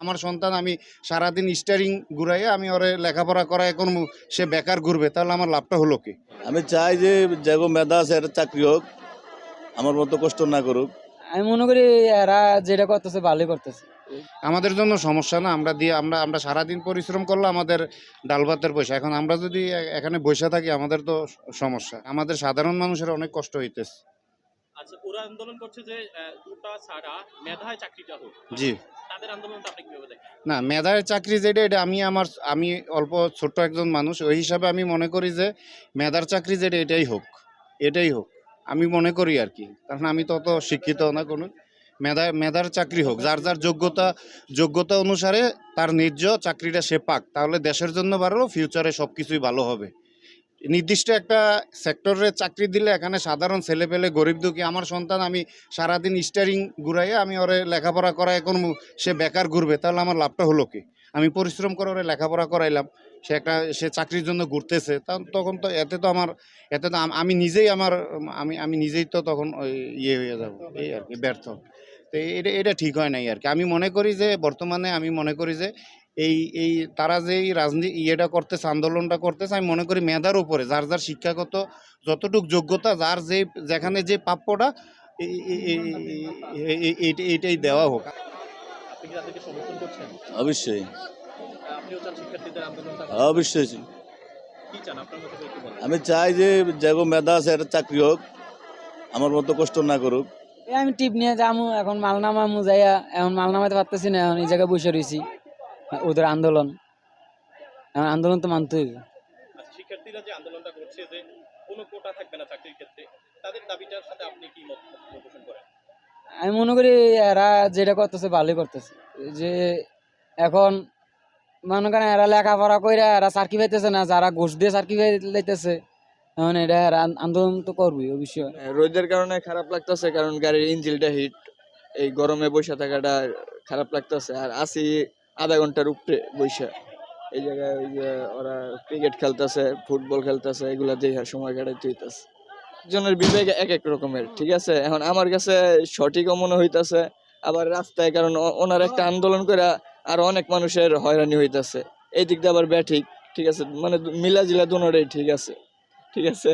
আমার সন্তান আমি সারাদিন স্টিয়ারিং ঘুরাইয়া আমি ওরে লেখাপড়া করায় এখন সে বেকার ঘুরবে, তাহলে আমার লাভটা হলো কি? আমি চাই যে যেগো মেধা আছে একটা চাকরি হোক, আমার মতো কষ্ট না করুক। আমি মনে করি এরা যেটা করতেছে ভালোই করতেছে। আমাদের জন্য সমস্যা না, আমরা সারাদিন পরিশ্রম করলে আমাদের ডাল ভাতের পয়সা। এখন আমরা যদি এখানে বসে থাকি আমাদের তো সমস্যা, আমাদের সাধারণ মানুষের অনেক কষ্ট হইতেছে। আচ্ছা, ওরা আন্দোলন করছে যে কোটা ছাড়া মেধায় চাকরিটা হোক। জি তাদের আন্দোলনটা আপনি কিভাবে দেখেন? না, মেধার চাকরি যেটা, এটা আমি অল্প ছোট্ট একজন মানুষ, ওই হিসাবে আমি মনে করি যে মেধার চাকরি যেটা এটাই হোক আমি মনে করি আর কি। কারণ আমি তো অত শিক্ষিত না কোনো। মেধার চাকরি হোক, যার যার যোগ্যতা অনুসারে তার ন্যায্য চাকরিটা সে পাক, তাহলে দেশের জন্য ভালো, ফিউচারে সব কিছুই ভালো হবে। নির্দিষ্ট একটা সেক্টরে চাকরি দিলে এখানে সাধারণ ছেলেপেলে গরিব দুঃখী, আমার সন্তান আমি সারাদিন স্টিয়ারিং ঘুরাইয়া আমি ওরে লেখাপড়া করায় এখন সে বেকার ঘুরবে, তাহলে আমার লাভটা হলো কি? আমি পরিশ্রম করে ওরে লেখাপড়া করাইলাম, সে চাকরির জন্য ঘুরতেছে, তখন তো এতে তো আমি নিজেই আমি নিজেই তো তখন ওই ইয়ে হয়ে যাব, এই আর কি, ব্যর্থ। তো এটা ঠিক হয় নাই আর কি। আমি মনে করি যে বর্তমানে এই তারা যে এই রাজনীতি করতেছে, আন্দোলনটা করতেছে, আমি মনে করি মেধার উপরে, যার যার শিক্ষাগত যতটুক যোগ্যতা, যেখানে যে প্রাপ্যটা এইটাই দেওয়া হোক। আপনি কি তাদেরকে সমর্থন করছেন? অবশ্যই আপনিও চান শিক্ষার্থীদের আন্দোলনটা? অবশ্যই কি চান আপনার মতো করে একটু বলেন। আমি চাই যে যেগো মেধা আছে একটা চাকরি হোক, আমার মতো কষ্ট না করুক। আমি টিপ নিয়ে যাবো, এখন মালনামা মুজাইয়া এখন মাল নামাতে পারতেছি না, এখন এই জায়গায় বসে রয়েছি। ওদের আন্দোলন, এখন আন্দোলন তো মানতে হইবে। আচ্ছা, শিক্ষার্থীরা যে আন্দোলনটা করছে যে কোনো কোটা থাকবে না চাকরির ক্ষেত্রে, তাদের দাবিটার সাথে আপনি কি মত পোষণ করেন? আমি মনে করি এরা যেটা করতেছে ভালোই করতেছে। যে এখন মনে করেন এরা লেখাপড়া কইরা এরা চাকরি পাইতেছে না, যারা ঘুষ দিয়ে চাকরি পাইতেছে, এখন এটা এরা আন্দোলন তো করবেই অবশ্যই। রোদের কারণে খারাপ লাগতেছে, কারণ গাড়ির ইঞ্জিনটা হিট, এই গরমে বসে থাকাটা খারাপ লাগতেছে। আর আসি আধা ঘন্টার উপরে বসে এই জায়গায়, ওই যে ওরা ক্রিকেট খেলতেছে, ফুটবল খেলতেছে, এগুলা দিয়ে সময় কাটাইতে হইতেছে। একজনের বিবেক এক এক রকমের, ঠিক আছে। এখন আমার কাছে সঠিকও মনে হইতেছে, আবার রাস্তায়, কারণ ওনার একটা আন্দোলন করে আর অনেক মানুষের হয়রানি হইতেছে, এই দিক দিয়ে আবার ব্যাঠিক, ঠিক আছে। মানে মিলা জিলা দুনোটাই ঠিক আছে, ঠিক আছে।